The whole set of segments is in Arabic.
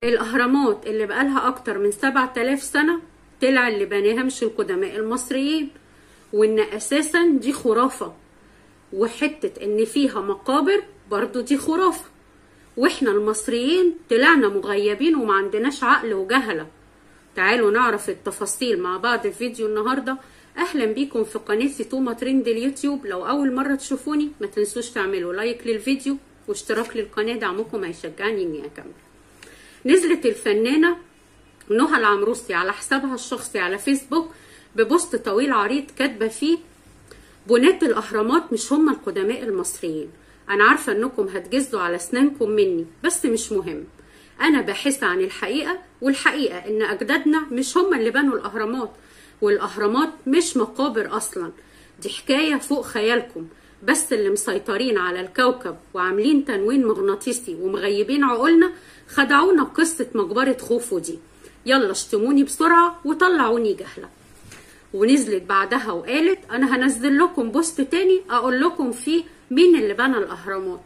الأهرامات اللي بقالها أكتر من 7000 سنة طلع اللي بناها مش القدماء المصريين، وإن أساسا دي خرافة، وحتة إن فيها مقابر برضو دي خرافة، وإحنا المصريين طلعنا مغيبين وما عندناش عقل وجهلة. تعالوا نعرف التفاصيل مع بعض في فيديو النهاردة. أهلا بيكم في قناتي توما ترند اليوتيوب. لو أول مرة تشوفوني ما تنسوش تعملوا لايك للفيديو واشتراك للقناة، دعمكم هيشجعني إني أكمل. نزلت الفنانة نهى العمروسي على حسابها الشخصي على فيسبوك ببوست طويل عريض كاتبة فيه: بناة الأهرامات مش هم القدماء المصريين. أنا عارفة إنكم هتجزوا على أسنانكم مني، بس مش مهم. أنا باحثة عن الحقيقة، والحقيقة إن أجدادنا مش هم اللي بنوا الأهرامات، والأهرامات مش مقابر أصلا. دي حكاية فوق خيالكم، بس اللي مسيطرين على الكوكب وعاملين تنويم مغناطيسي ومغيبين عقولنا خدعونا بقصة مقبرة خوفو دي. يلا اشتموني بسرعة وطلعوني جهلة. ونزلت بعدها وقالت: أنا هنزل لكم بوست تاني أقول لكم فيه مين اللي بنى الأهرامات.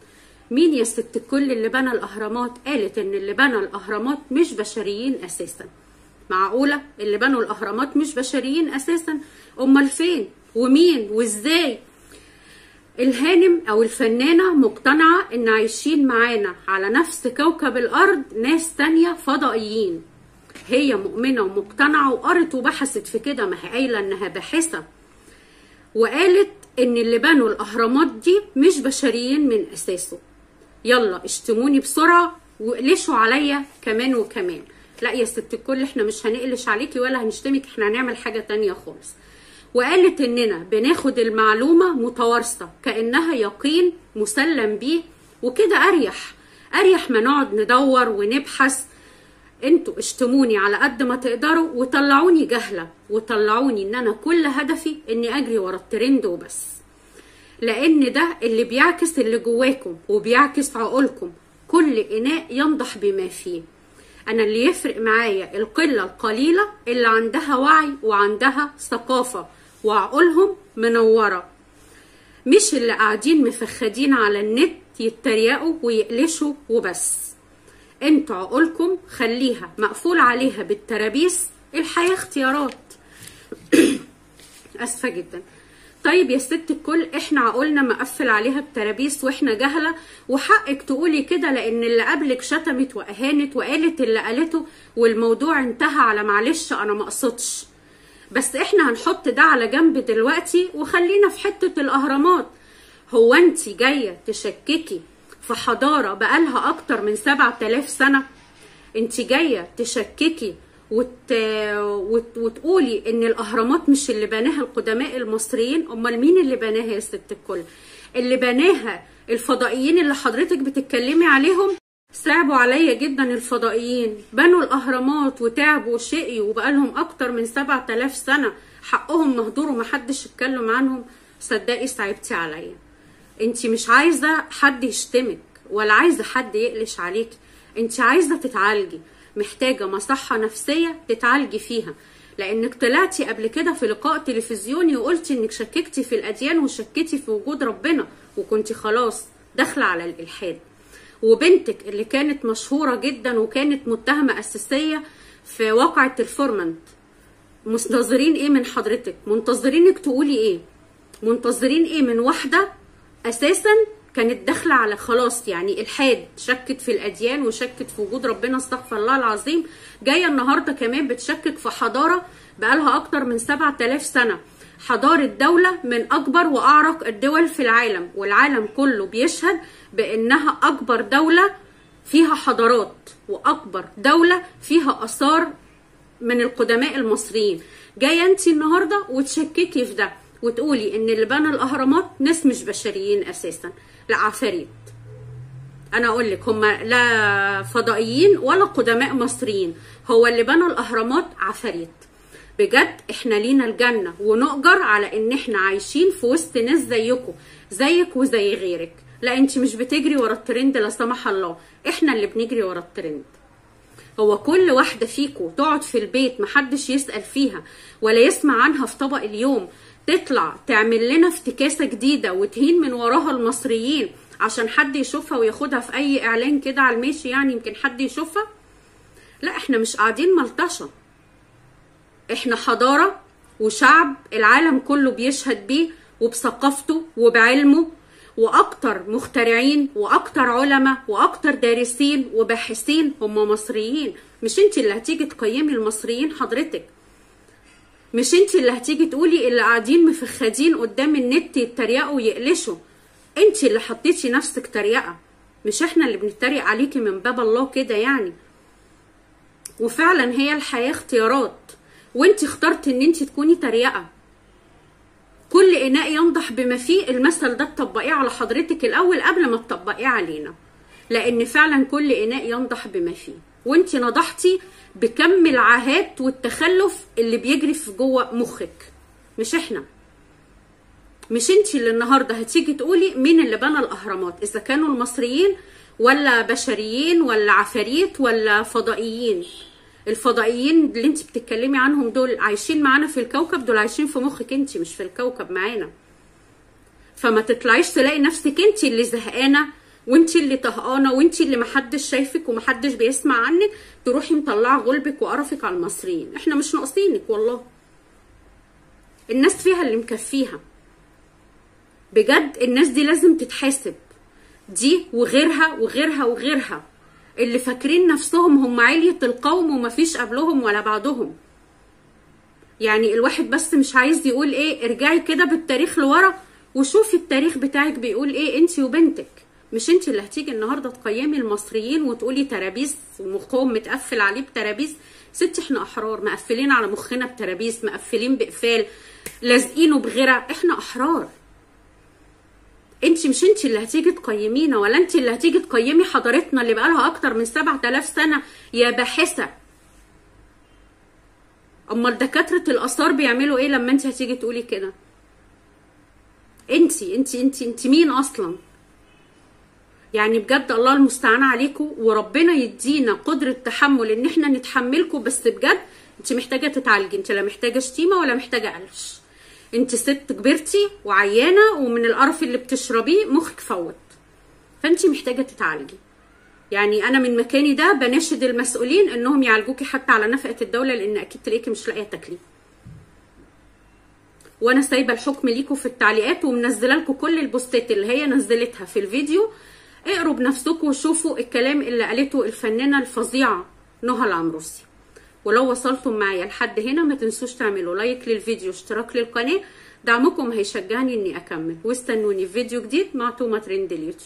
مين يا ست الكل اللي بنى الأهرامات؟ قالت إن اللي بنى الأهرامات مش بشريين أساسا. معقولة اللي بنوا الأهرامات مش بشريين أساسا؟ أمال فين ومين وإزاي؟ الهانم أو الفنانة مقتنعة إن عايشين معانا على نفس كوكب الأرض ناس تانية فضائيين. هي مؤمنة ومقتنعة وقرت وبحثت في كده، ما هي قايلة إنها باحثة، وقالت إن اللي بنوا الأهرامات دي مش بشريين من أساسه. يلا اشتموني بسرعة وقلشوا عليا كمان وكمان. لا يا ست الكل، احنا مش هنقلش عليكي ولا هنشتمك، احنا هنعمل حاجة تانية خالص. وقالت اننا بناخد المعلومة متوارثة كأنها يقين مسلم بيه، وكده اريح ما نقعد ندور ونبحث. انتوا اشتموني على قد ما تقدروا وطلعوني جهلة، وطلعوني ان انا كل هدفي اني اجري ورا الترند وبس، لان ده اللي بيعكس اللي جواكم وبيعكس عقولكم. كل اناء ينضح بما فيه. انا اللي يفرق معايا القلة القليلة اللي عندها وعي وعندها ثقافة وعقولهم منورة، مش اللي قاعدين مفخدين على النت يتريقوا ويقلشوا وبس. انتوا عقولكم خليها مقفول عليها بالترابيس، الحياة اختيارات. اسفة جدا. طيب يا ست الكل، احنا عقولنا مقفل عليها بترابيس واحنا جهلة، وحقك تقولي كده، لان اللي قبلك شتمت واهانت وقالت اللي قالته والموضوع انتهى على معلش انا مقصدش. بس احنا هنحط ده على جنب دلوقتي وخلينا في حتة الاهرامات. هو انتي جاية تشككي في حضارة بقالها اكتر من 7000 سنة؟ انتي جاية تشككي وتقولي ان الاهرامات مش اللي بناها القدماء المصريين؟ امال مين اللي بناها يا ست الكل؟ اللي بناها الفضائيين اللي حضرتك بتتكلمي عليهم. صعبوا عليا جدا الفضائيين، بنوا الاهرامات وتعبوا وشقيوا وبقالهم اكتر من 7000 سنة، حقهم مهدور ومحدش يتكلم عنهم. صدقي صعبتي عليا. انتي مش عايزة حد يشتمك ولا عايزة حد يقلش عليك، انتي عايزة تتعالجي، محتاجة مصحة نفسية تتعالجي فيها، لانك طلعتي قبل كده في لقاء تلفزيوني وقلتي انك شككتي في الاديان وشككتي في وجود ربنا، وكنتي خلاص داخلة على الالحاد. وبنتك اللي كانت مشهورة جدا وكانت متهمة اساسية في واقعة الفورمنت، منتظرين ايه من حضرتك؟ منتظرينك تقولي ايه؟ منتظرين ايه من واحدة اساسا كانت داخله على خلاص يعني الحاد، شكت في الاديان وشكت في وجود ربنا، استغفر الله العظيم، جايه النهارده كمان بتشكك في حضاره بقالها اكتر من 7000 سنه، حضاره دوله من اكبر واعرق الدول في العالم، والعالم كله بيشهد بانها اكبر دوله فيها حضارات واكبر دوله فيها اثار من القدماء المصريين. جايه انت النهارده وتشككي في ده وتقولي ان اللي بنى الاهرامات ناس مش بشريين اساسا. لا، عفاريت. انا اقول لك، هم لا فضائيين ولا قدماء مصريين، هو اللي بنى الاهرامات عفاريت. بجد احنا لينا الجنه ونؤجر على ان احنا عايشين في وسط ناس زيك وزي غيرك. لا، انت مش بتجري ورا الترند لا سمح الله، احنا اللي بنجري ورا الترند. هو كل واحده فيكم تقعد في البيت محدش يسأل فيها ولا يسمع عنها في طبق اليوم، تطلع تعمل لنا افتكاسة جديدة وتهين من وراها المصريين عشان حد يشوفها وياخدها في اي اعلان كده على الماشي، يعني يمكن حد يشوفها؟ لا احنا مش قاعدين ملطشه، احنا حضاره وشعب العالم كله بيشهد بيه وبثقافته وبعلمه، واكتر مخترعين واكتر علماء واكتر دارسين وباحثين هم مصريين. مش انت اللي هتيجي تقيمي المصريين حضرتك، مش انت اللي هتيجي تقولي اللي قاعدين مفخدين قدام النت يتريقوا ويقلشوا. انت اللي حطيتي نفسك تريقه، مش احنا اللي بنتريق عليكي من باب الله كده يعني. وفعلا هي الحياه اختيارات، وانت اخترت ان انت تكوني تريقه. كل اناء ينضح بما فيه، المثل ده تطبقيه على حضرتك الاول قبل ما تطبقيه علينا، لان فعلا كل اناء ينضح بما فيه، وانت نضحتي بكم العاهات والتخلف اللي بيجري في جوه مخك، مش احنا. مش انت اللي النهارده هتيجي تقولي مين اللي بنى الاهرامات، اذا كانوا المصريين ولا بشريين ولا عفاريت ولا فضائيين. الفضائيين اللي انت بتتكلمي عنهم دول عايشين معانا في الكوكب، دول عايشين في مخك انت، مش في الكوكب معانا. فما تطلعيش تلاقي نفسك انت اللي زهقانه وانت اللي طهقانه وانت اللي محدش شايفك ومحدش بيسمع عنك، تروحي مطلعه غلبك وقرفك على المصريين. احنا مش ناقصينك والله، الناس فيها اللي مكفيها بجد. الناس دي لازم تتحاسب، دي وغيرها وغيرها وغيرها، اللي فاكرين نفسهم هم علية القوم ومفيش قبلهم ولا بعدهم. يعني الواحد بس مش عايز يقول ايه، ارجعي كده بالتاريخ لورا وشوفي التاريخ بتاعك بيقول ايه انت وبنتك. مش انت اللي هتيجي النهارده تقيمي المصريين وتقولي ترابيس ومخهم متقفل عليه بترابيس. ستي احنا احرار، مقفلين على مخنا بترابيس، مقفلين بقفال، لازقينه بغيره، احنا احرار. مش انت اللي هتيجي تقيمينا، ولا انت اللي هتيجي تقيمي حضارتنا اللي بقالها اكتر من 7000 سنه يا باحثه. امال دكاتره الاثار بيعملوا ايه لما انت هتيجي تقولي كده؟ انت مين اصلا؟ يعني بجد الله المستعان عليكم، وربنا يدينا قدره تحمل ان احنا نتحملكم. بس بجد انت محتاجه تتعالجي، انت لا محتاجه شتيمه ولا محتاجه قلش. انت ست كبرتي وعيانه ومن القرف اللي بتشربيه مخك فوت، فانت محتاجه تتعالجي. يعني انا من مكاني ده بناشد المسؤولين انهم يعالجوكي حتى على نفقه الدوله، لان اكيد تلاقيكي مش لاقيه تاكلي. وانا سايبه الحكم ليكم في التعليقات، ومنزله لكم كل البوستات اللي هي نزلتها في الفيديو. اقروا بنفسكم وشوفوا الكلام اللي قالته الفنانه الفظيعه نهى العمروسي. ولو وصلتم معايا لحد هنا ما تنسوش تعملوا لايك للفيديو، اشتراك للقناه، دعمكم هيشجعني اني اكمل. واستنوني في فيديو جديد مع توما ترند اليوتيوب.